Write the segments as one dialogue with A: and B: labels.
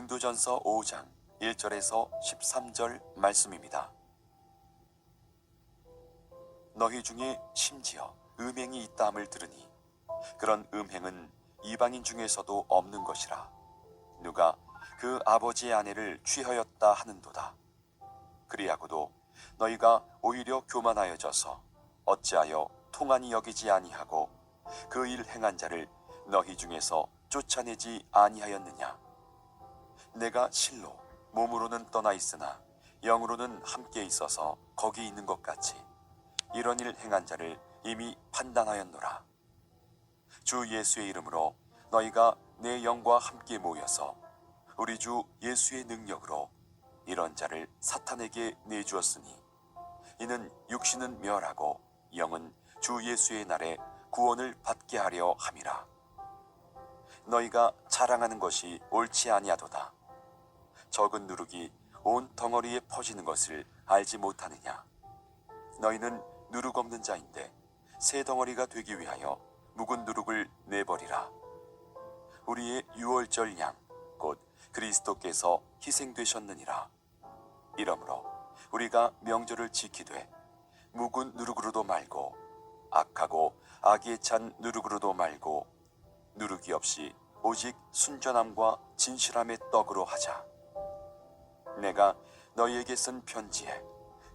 A: 고린도전서 5장 1절에서 13절 말씀입니다. 너희 중에 심지어 음행이 있다함을 들으니 그런 음행은 이방인 중에서도 없는 것이라. 누가 그 아버지의 아내를 취하였다 하는도다. 그리하고도 너희가 오히려 교만하여져서 어찌하여 통한이 여기지 아니하고 그 일 행한 자를 너희 중에서 쫓아내지 아니하였느냐. 내가 실로 몸으로는 떠나 있으나 영으로는 함께 있어서 거기 있는 것 같이 이런 일 행한 자를 이미 판단하였노라. 주 예수의 이름으로 너희가 내 영과 함께 모여서 우리 주 예수의 능력으로 이런 자를 사탄에게 내주었으니 이는 육신은 멸하고 영은 주 예수의 날에 구원을 받게 하려 함이라. 너희가 자랑하는 것이 옳지 아니하도다. 적은 누룩이 온 덩어리에 퍼지는 것을 알지 못하느냐. 너희는 누룩 없는 자인데 새 덩어리가 되기 위하여 묵은 누룩을 내버리라. 우리의 유월절 양 곧 그리스도께서 희생되셨느니라. 이러므로 우리가 명절을 지키되 묵은 누룩으로도 말고 악하고 악에 찬 누룩으로도 말고 누룩이 없이 오직 순전함과 진실함의 떡으로 하자. 내가 너희에게 쓴 편지에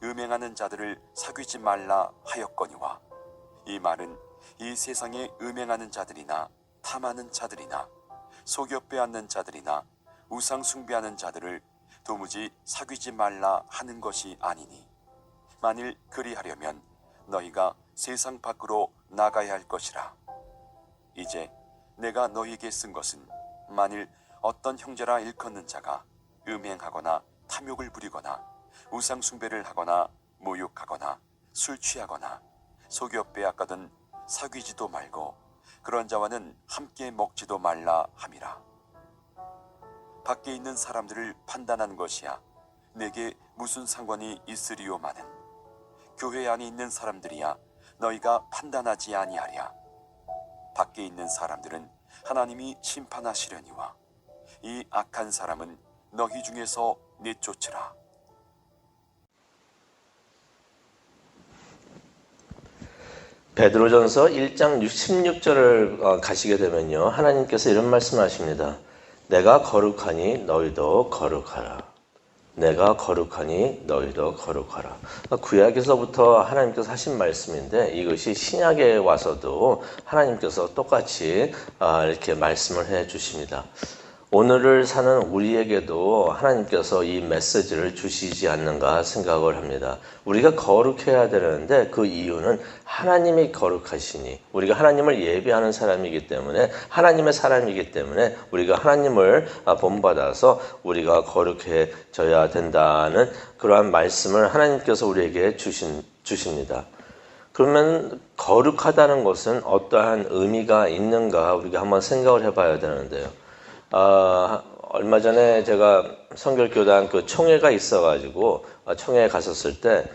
A: 음행하는 자들을 사귀지 말라 하였거니와 이 말은 이 세상에 음행하는 자들이나 탐하는 자들이나 속여 빼앗는 자들이나 우상 숭배하는 자들을 도무지 사귀지 말라 하는 것이 아니니 만일 그리하려면 너희가 세상 밖으로 나가야 할 것이라. 이제 내가 너희에게 쓴 것은 만일 어떤 형제라 일컫는 자가 음행하거나 탐욕을 부리거나 우상 숭배를 하거나 모욕하거나 술 취하거나 속여 빼앗거든 사귀지도 말고 그런 자와는 함께 먹지도 말라 함이라. 밖에 있는 사람들을 판단하는 것이야 내게 무슨 상관이 있으리요마는 교회 안에 있는 사람들이야 너희가 판단하지 아니하랴. 밖에 있는 사람들은 하나님이 심판하시려니와 이 악한 사람은 너희 중에서 내쫓으라.
B: 베드로전서 1장 16절을 가시게 되면요, 하나님께서 이런 말씀하십니다. 내가 거룩하니 너희도 거룩하라. 내가 거룩하니 너희도 거룩하라. 구약에서부터 하나님께서 하신 말씀인데 이것이 신약에 와서도 하나님께서 똑같이 이렇게 말씀을 해 주십니다. 오늘을 사는 우리에게도 하나님께서 이 메시지를 주시지 않는가 생각을 합니다. 우리가 거룩해야 되는데 그 이유는 하나님이 거룩하시니 우리가 하나님을 예배하는 사람이기 때문에 하나님의 사람이기 때문에 우리가 하나님을 본받아서 우리가 거룩해져야 된다는 그러한 말씀을 하나님께서 우리에게 주십니다. 그러면 거룩하다는 것은 어떠한 의미가 있는가 우리가 한번 생각을 해봐야 되는데요. 얼마 전에 제가 성결교단 그 총회가 있어가지고 총회에 갔었을 때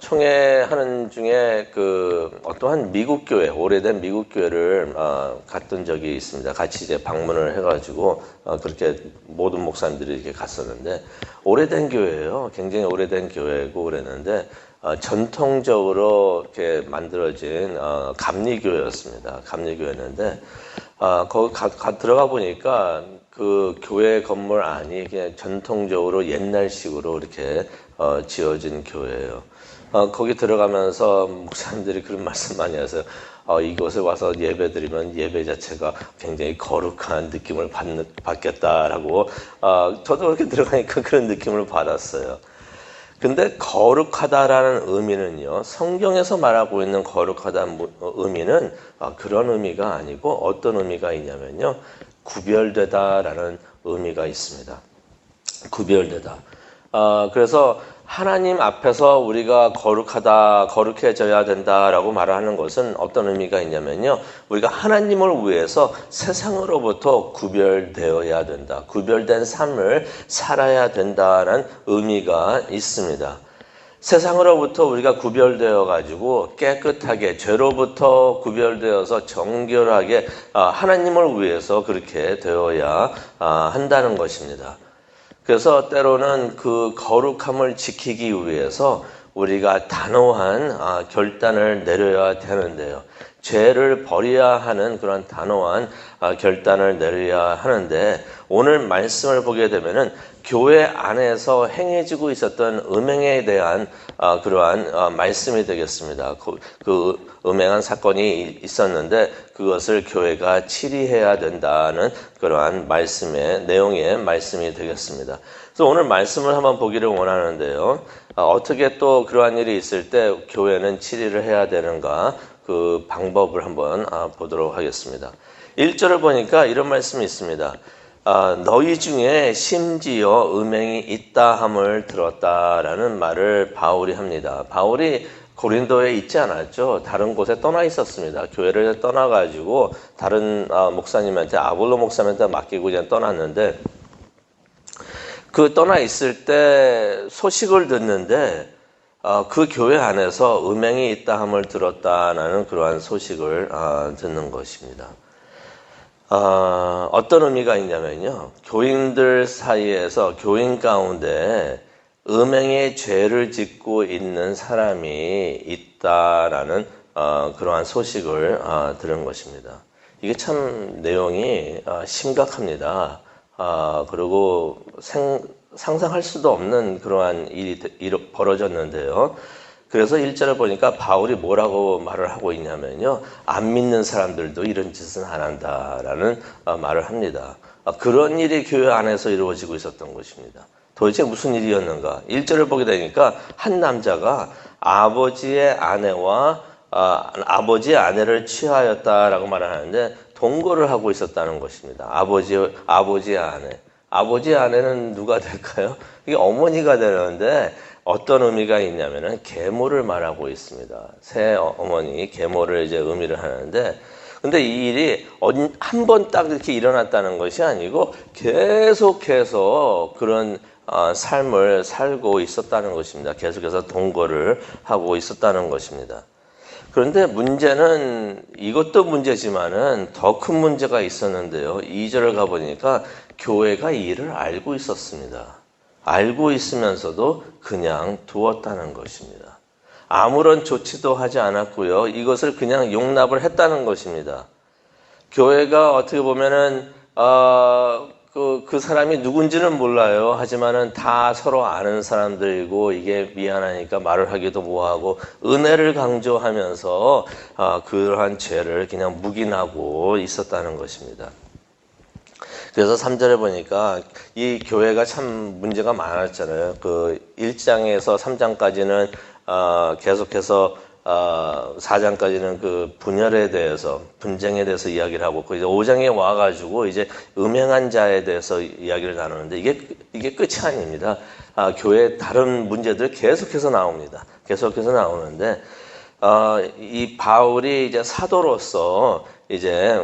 B: 총회하는 중에 그 어떠한 미국 교회, 오래된 미국 교회를 갔던 적이 있습니다. 같이 이제 방문을 해가지고 그렇게 모든 목사님들이 이렇게 갔었는데 오래된 교회예요. 굉장히 오래된 교회고 그랬는데 전통적으로 이렇게 만들어진 감리교회였습니다. 감리교회였는데 거기 들어가 보니까 그 교회 건물 안이 그냥 전통적으로 옛날식으로 이렇게 지어진 교회예요. 거기 들어가면서 목사님들이 그런 말씀 많이 하세요. 이곳에 와서 예배드리면 예배 자체가 굉장히 거룩한 느낌을 받겠다라고 저도 그렇게 들어가니까 그런 느낌을 받았어요. 근데 거룩하다라는 의미는요, 성경에서 말하고 있는 거룩하다는 의미는 그런 의미가 아니고 어떤 의미가 있냐면요, 구별되다라는 의미가 있습니다. 구별되다. 그래서 하나님 앞에서 우리가 거룩해져야 된다라고 말하는 것은 어떤 의미가 있냐면요, 우리가 하나님을 위해서 세상으로부터 구별되어야 된다. 구별된 삶을 살아야 된다는 의미가 있습니다. 세상으로부터 우리가 구별되어 가지고 깨끗하게 죄로부터 구별되어서 정결하게 하나님을 위해서 그렇게 되어야 한다는 것입니다. 그래서 때로는 그 거룩함을 지키기 위해서 우리가 단호한 결단을 내려야 되는데요. 죄를 버려야 하는 그런 단호한 결단을 내려야 하는데, 오늘 말씀을 보게 되면은 교회 안에서 행해지고 있었던 음행에 대한 그러한 말씀이 되겠습니다. 그 음행한 사건이 있었는데 그것을 교회가 치리해야 된다는 그러한 말씀의 내용의 말씀이 되겠습니다. 그래서 오늘 말씀을 한번 보기를 원하는데요. 어떻게 또 그러한 일이 있을 때 교회는 치리를 해야 되는가, 그 방법을 한번 보도록 하겠습니다. 1절을 보니까 이런 말씀이 있습니다. 너희 중에 심지어 음행이 있다 함을 들었다라는 말을 바울이 합니다. 바울이 고린도에 있지 않았죠. 다른 곳에 떠나 있었습니다. 교회를 떠나가지고 다른 목사님한테, 아볼로 목사님한테 맡기고 그냥 떠났는데, 그 떠나 있을 때 소식을 듣는데 그 교회 안에서 음행이 있다 함을 들었다라는 그러한 소식을 듣는 것입니다. 어떤 의미가 있냐면요. 교인들 사이에서, 교인 가운데 음행의 죄를 짓고 있는 사람이 있다라는 그러한 소식을 들은 것입니다. 이게 참 내용이 심각합니다. 그리고 상상할 수도 없는 그러한 일이 벌어졌는데요. 그래서 1절을 보니까 바울이 뭐라고 말을 하고 있냐면요. 안 믿는 사람들도 이런 짓은 안 한다라는 말을 합니다. 그런 일이 교회 안에서 이루어지고 있었던 것입니다. 도대체 무슨 일이었는가? 1절을 보게 되니까 한 남자가 아버지의 아내와 아버지의 아내를 취하였다라고 말을 하는데, 동거를 하고 있었다는 것입니다. 아버지의 아내. 아버지의 아내는 누가 될까요? 이게 어머니가 되는데, 어떤 의미가 있냐면은 계모를 말하고 있습니다. 새 어머니, 계모를 이제 의미를 하는데, 근데 이 일이 한 번 딱 이렇게 일어났다는 것이 아니고 계속해서 그런 삶을 살고 있었다는 것입니다. 계속해서 동거를 하고 있었다는 것입니다. 그런데 문제는, 이것도 문제지만은 더 큰 문제가 있었는데요. 2절을 가보니까 교회가 이 일을 알고 있었습니다. 알고 있으면서도 그냥 두었다는 것입니다. 아무런 조치도 하지 않았고요. 이것을 그냥 용납을 했다는 것입니다. 교회가 어떻게 보면은 그 사람이 누군지는 몰라요. 하지만은 다 서로 아는 사람들이고, 이게 미안하니까 말을 하기도 뭐하고, 은혜를 강조하면서 그러한 죄를 그냥 묵인하고 있었다는 것입니다. 그래서 3절에 보니까 이 교회가 참 문제가 많았잖아요. 그 1장에서 3장까지는 계속해서 4장까지는 그 분열에 대해서, 분쟁에 대해서 이야기를 하고, 이제 5장에 와가지고 이제 음행한 자에 대해서 이야기를 나누는데, 이게 끝이 아닙니다. 교회의 다른 문제들 계속해서 나옵니다. 계속해서 나오는데, 이 바울이 이제 사도로서 이제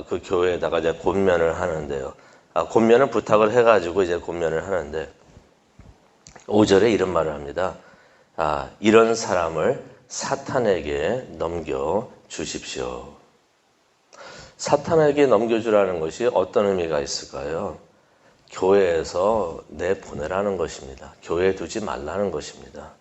B: 그 교회에다가 이제 권면을 하는데요. 권면을 부탁을 해가지고 이제 권면을 하는데, 5절에 이런 말을 합니다. 이런 사람을 사탄에게 넘겨 주십시오. 사탄에게 넘겨주라는 것이 어떤 의미가 있을까요? 교회에서 내보내라는 것입니다. 교회에 두지 말라는 것입니다.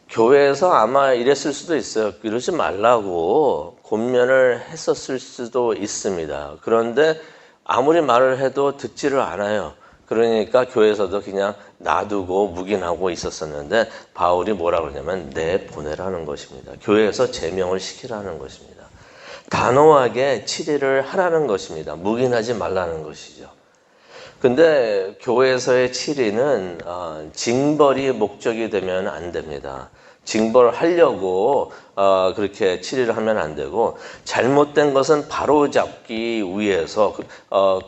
B: 교회에서 아마 이랬을 수도 있어요. 이러지 말라고 권면을 했었을 수도 있습니다. 그런데 아무리 말을 해도 듣지를 않아요. 그러니까 교회에서도 그냥 놔두고 묵인하고 있었었는데, 바울이 뭐라고 하냐면 내보내라는 것입니다. 교회에서 제명을 시키라는 것입니다. 단호하게 치리를 하라는 것입니다. 묵인하지 말라는 것이죠. 근데 교회에서의 치리는 징벌이 목적이 되면 안 됩니다. 징벌하려고 그렇게 치리를 하면 안 되고, 잘못된 것은 바로잡기 위해서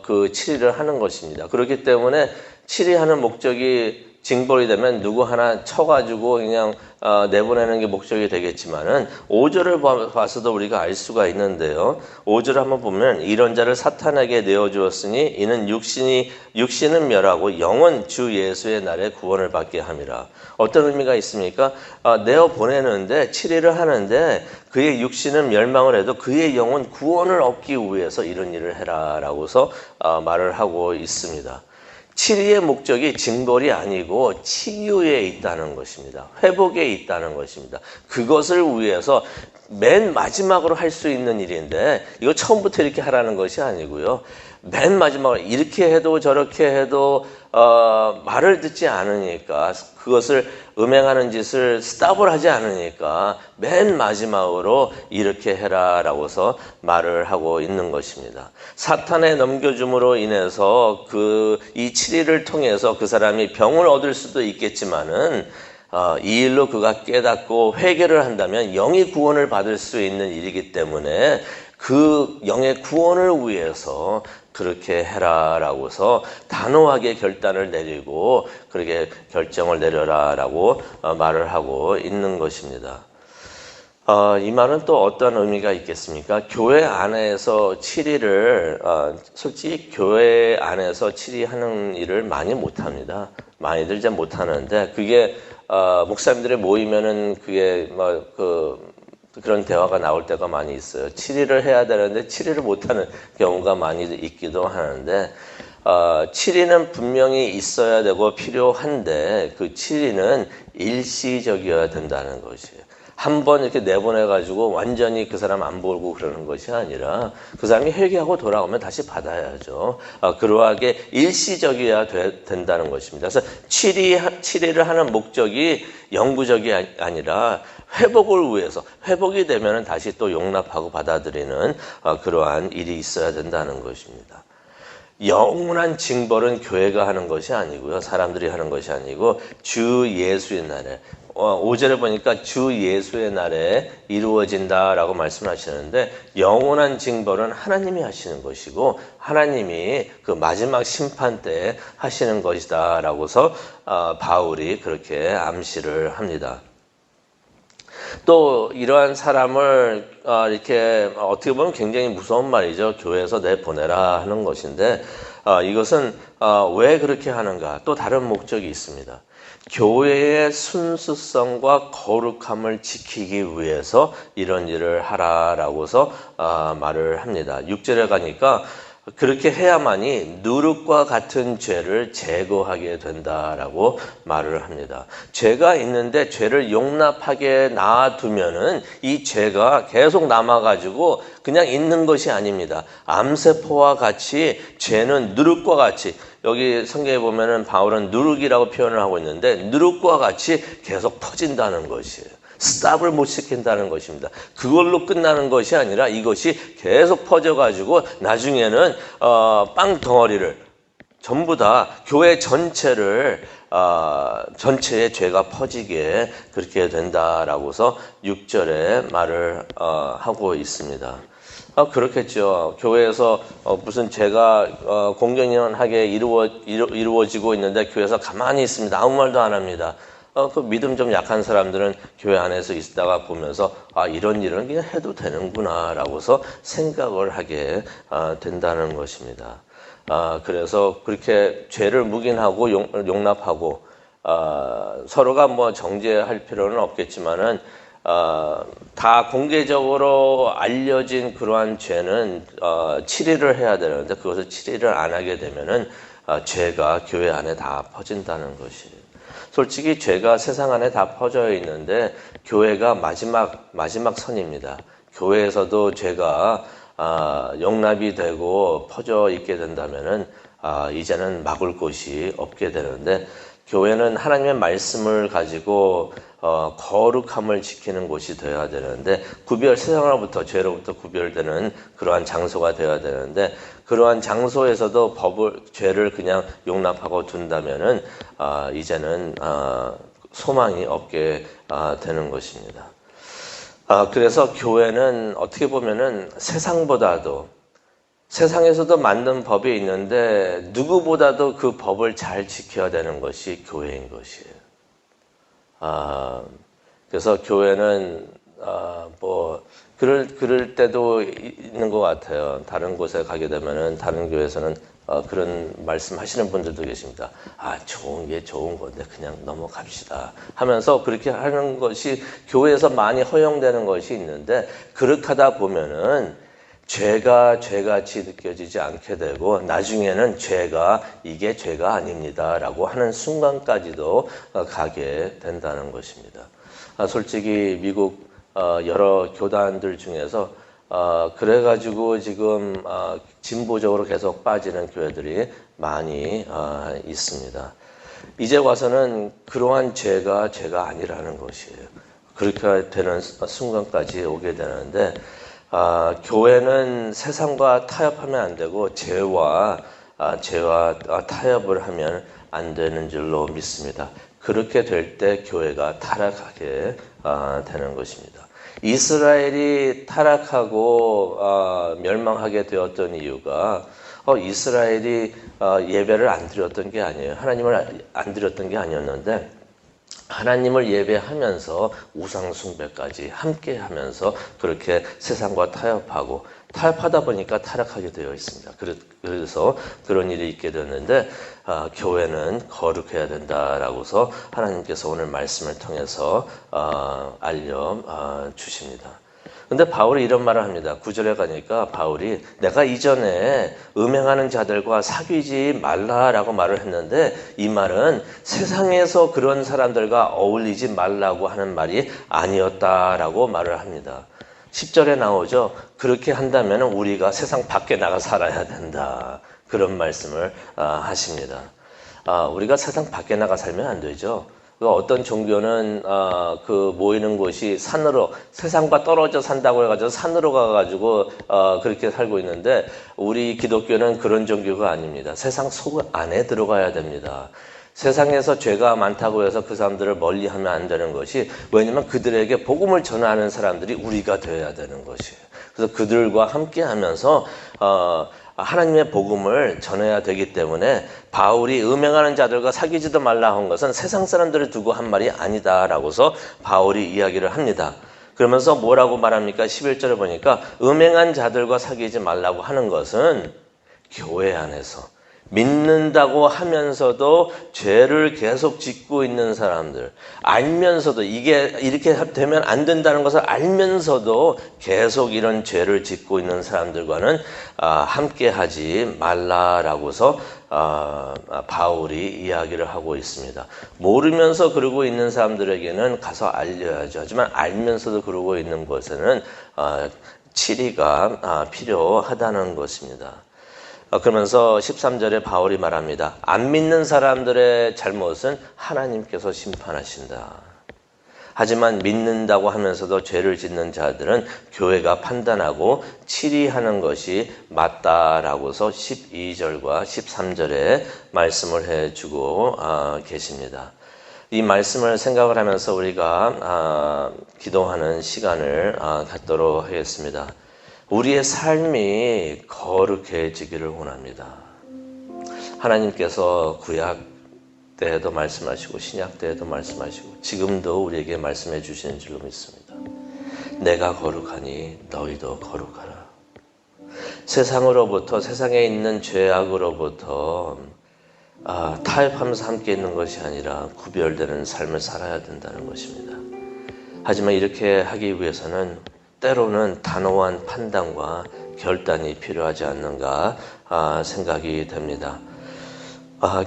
B: 그 치리를 하는 것입니다. 그렇기 때문에 치리하는 목적이 징벌이 되면 누구 하나 쳐가지고 그냥 내보내는 게 목적이 되겠지만은 5절을 봐서도 우리가 알 수가 있는데요. 5절 한번 보면 이런 자를 사탄에게 내어주었으니 이는 육신은 멸하고 영은 주 예수의 날에 구원을 받게 함이라. 어떤 의미가 있습니까? 내어 보내는데 7일을 하는데 그의 육신은 멸망을 해도 그의 영은 구원을 얻기 위해서 이런 일을 해라라고서 말을 하고 있습니다. 치리의 목적이 징벌이 아니고 치유에 있다는 것입니다. 회복에 있다는 것입니다. 그것을 위해서 맨 마지막으로 할 수 있는 일인데 이거 처음부터 이렇게 하라는 것이 아니고요. 맨 마지막으로 이렇게 해도 저렇게 해도 말을 듣지 않으니까 그것을 음행하는 짓을 스탑을 하지 않으니까 맨 마지막으로 이렇게 해라라고서 말을 하고 있는 것입니다. 사탄에 넘겨줌으로 인해서 이 7일을 통해서 그 사람이 병을 얻을 수도 있겠지만은 이 일로 그가 깨닫고 회개를 한다면 영이 구원을 받을 수 있는 일이기 때문에 그 영의 구원을 위해서 그렇게 해라라고서 단호하게 결단을 내리고 그렇게 결정을 내려라라고 말을 하고 있는 것입니다. 이 말은 또 어떤 의미가 있겠습니까? 교회 안에서 7일을 솔직히 교회 안에서 7일 하는 일을 많이 못합니다. 많이들 잘 못하는데 그게 목사님들이 모이면은 그게 그런 대화가 나올 때가 많이 있어요. 7일을 해야 되는데 7일을 못하는 경우가 많이 있기도 하는데 7일은 분명히 있어야 되고 필요한데 그 7일은 일시적이어야 된다는 것이에요. 한번 이렇게 내보내가지고 완전히 그 사람 안 보고 그러는 것이 아니라 그 사람이 회개하고 돌아오면 다시 받아야죠. 그러하게 일시적이어야 된다는 것입니다. 그래서 7일을 하는 목적이 영구적이 아니라 회복을 위해서 회복이 되면 다시 또 용납하고 받아들이는 그러한 일이 있어야 된다는 것입니다. 영원한 징벌은 교회가 하는 것이 아니고요. 사람들이 하는 것이 아니고 주 예수의 날에 5절에 보니까 주 예수의 날에 이루어진다라고 말씀하시는데 영원한 징벌은 하나님이 하시는 것이고 하나님이 그 마지막 심판 때 하시는 것이다라고서 바울이 그렇게 암시를 합니다. 또 이러한 사람을 이렇게 어떻게 보면 굉장히 무서운 말이죠. 교회에서 내보내라 하는 것인데 이것은 왜 그렇게 하는가? 또 다른 목적이 있습니다. 교회의 순수성과 거룩함을 지키기 위해서 이런 일을 하라라고서 말을 합니다. 6절에 가니까 그렇게 해야만이 누룩과 같은 죄를 제거하게 된다라고 말을 합니다. 죄가 있는데 죄를 용납하게 놔두면은 이 죄가 계속 남아가지고 그냥 있는 것이 아닙니다. 암세포와 같이 죄는 누룩과 같이 여기 성경에 보면은 바울은 누룩이라고 표현을 하고 있는데 누룩과 같이 계속 퍼진다는 것이에요. 스탑을 못 시킨다는 것입니다. 그걸로 끝나는 것이 아니라 이것이 계속 퍼져가지고 나중에는 빵 덩어리를 전부 다 교회 전체를 전체의 죄가 퍼지게 그렇게 된다라고서 6절에 말을 하고 있습니다. 그렇겠죠. 교회에서 무슨 죄가 공정하게 이루어지고 있는데 교회에서 가만히 있습니다. 아무 말도 안 합니다. 그 믿음 좀 약한 사람들은 교회 안에서 있다가 보면서 이런 일은 그냥 해도 되는구나라고서 생각을 하게 된다는 것입니다. 그래서 그렇게 죄를 묵인하고 용납하고 서로가 뭐 정죄할 필요는 없겠지만은 다 공개적으로 알려진 그러한 죄는 7일을 해야 되는데 그것을 7일을 안 하게 되면은 죄가 교회 안에 다 퍼진다는 것이에요. 솔직히 죄가 세상 안에 다 퍼져 있는데 교회가 마지막 선입니다. 교회에서도 죄가 용납이 되고 퍼져 있게 된다면은 이제는 막을 곳이 없게 되는데 교회는 하나님의 말씀을 가지고 거룩함을 지키는 곳이 되어야 되는데 세상으로부터 죄로부터 구별되는 그러한 장소가 되어야 되는데 그러한 장소에서도 죄를 그냥 용납하고 둔다면은 이제는 소망이 없게 되는 것입니다. 그래서 교회는 어떻게 보면은 세상보다도 세상에서도 만든 법이 있는데 누구보다도 그 법을 잘 지켜야 되는 것이 교회인 것이에요. 그래서 교회는 그럴 때도 있는 것 같아요. 다른 곳에 가게 되면은 다른 교회에서는 그런 말씀하시는 분들도 계십니다. 좋은 게 좋은 건데 그냥 넘어갑시다 하면서 그렇게 하는 것이 교회에서 많이 허용되는 것이 있는데, 그렇게 하다 보면은 죄가 죄같이 느껴지지 않게 되고 나중에는 이게 죄가 아닙니다 라고 하는 순간까지도 가게 된다는 것입니다. 솔직히 미국 여러 교단들 중에서 그래가지고 지금 진보적으로 계속 빠지는 교회들이 많이 있습니다. 이제 와서는 그러한 죄가 아니라는 것이에요. 그렇게 되는 순간까지 오게 되는데, 교회는 세상과 타협하면 안 되고 죄와 타협을 하면 안 되는 줄로 믿습니다. 그렇게 될 때 교회가 타락하게 되는 것입니다. 이스라엘이 타락하고 멸망하게 되었던 이유가 이스라엘이 예배를 안 드렸던 게 아니에요. 하나님을 안 드렸던 게 아니었는데, 하나님을 예배하면서 우상 숭배까지 함께 하면서 그렇게 세상과 타협하다 보니까 타락하게 되어 있습니다. 그래서 그런 일이 있게 되었는데, 교회는 거룩해야 된다라고서 하나님께서 오늘 말씀을 통해서 알려주십니다. 근데 바울이 이런 말을 합니다. 9절에 가니까 바울이 내가 이전에 음행하는 자들과 사귀지 말라라고 말을 했는데, 이 말은 세상에서 그런 사람들과 어울리지 말라고 하는 말이 아니었다라고 말을 합니다. 10절에 나오죠. 그렇게 한다면 우리가 세상 밖에 나가 살아야 된다. 그런 말씀을 하십니다. 우리가 세상 밖에 나가 살면 안 되죠. 어떤 종교는 모이는 곳이 산으로, 세상과 떨어져 산다고 해가지고 산으로 가가지고 그렇게 살고 있는데, 우리 기독교는 그런 종교가 아닙니다. 세상 속 안에 들어가야 됩니다. 세상에서 죄가 많다고 해서 그 사람들을 멀리하면 안 되는 것이, 왜냐하면 그들에게 복음을 전하는 사람들이 우리가 되어야 되는 것이에요. 그래서 그들과 함께하면서 하나님의 복음을 전해야 되기 때문에, 바울이 음행하는 자들과 사귀지도 말라 한 것은 세상 사람들을 두고 한 말이 아니다라고서 바울이 이야기를 합니다. 그러면서 뭐라고 말합니까? 11절에 보니까 음행한 자들과 사귀지 말라고 하는 것은 교회 안에서 믿는다고 하면서도 죄를 계속 짓고 있는 사람들, 알면서도 이게 이렇게 되면 안 된다는 것을 알면서도 계속 이런 죄를 짓고 있는 사람들과는 함께 하지 말라라고서 바울이 이야기를 하고 있습니다. 모르면서 그러고 있는 사람들에게는 가서 알려야죠. 하지만 알면서도 그러고 있는 것에는 치리가 필요하다는 것입니다. 그러면서 13절에 바울이 말합니다. 안 믿는 사람들의 잘못은 하나님께서 심판하신다. 하지만 믿는다고 하면서도 죄를 짓는 자들은 교회가 판단하고 치리하는 것이 맞다라고서 12절과 13절에 말씀을 해주고 계십니다. 이 말씀을 생각을 하면서 우리가 기도하는 시간을 갖도록 하겠습니다. 우리의 삶이 거룩해지기를 원합니다. 하나님께서 구약 때에도 말씀하시고 신약 때에도 말씀하시고 지금도 우리에게 말씀해 주시는 줄로 믿습니다. 내가 거룩하니 너희도 거룩하라. 세상으로부터, 세상에 있는 죄악으로부터 타협하면서 함께 있는 것이 아니라 구별되는 삶을 살아야 된다는 것입니다. 하지만 이렇게 하기 위해서는 때로는 단호한 판단과 결단이 필요하지 않는가 생각이 됩니다.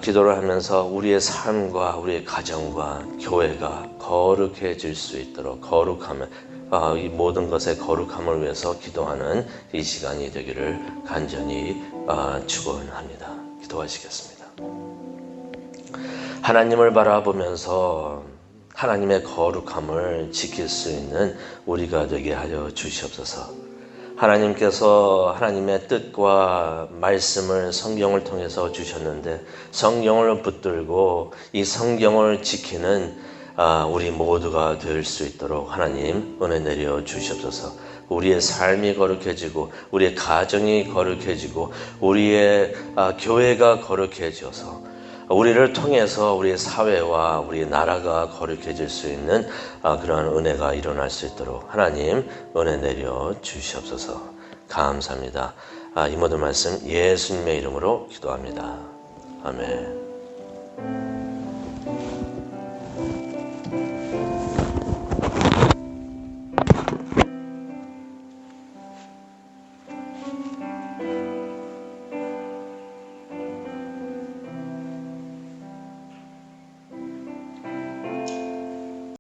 B: 기도를 하면서 우리의 삶과 우리의 가정과 교회가 거룩해질 수 있도록, 이 모든 것의 거룩함을 위해서 기도하는 이 시간이 되기를 간절히 축원합니다. 기도하시겠습니다. 하나님을 바라보면서 하나님의 거룩함을 지킬 수 있는 우리가 되게 하여 주시옵소서. 하나님께서 하나님의 뜻과 말씀을 성경을 통해서 주셨는데, 성경을 붙들고 이 성경을 지키는 우리 모두가 될 수 있도록 하나님 은혜 내려 주시옵소서. 우리의 삶이 거룩해지고 우리의 가정이 거룩해지고 우리의 교회가 거룩해져서 우리를 통해서 우리의 사회와 우리의 나라가 거룩해질 수 있는 그러한 은혜가 일어날 수 있도록 하나님 은혜 내려 주시옵소서. 감사합니다. 이 모든 말씀 예수님의 이름으로 기도합니다. 아멘.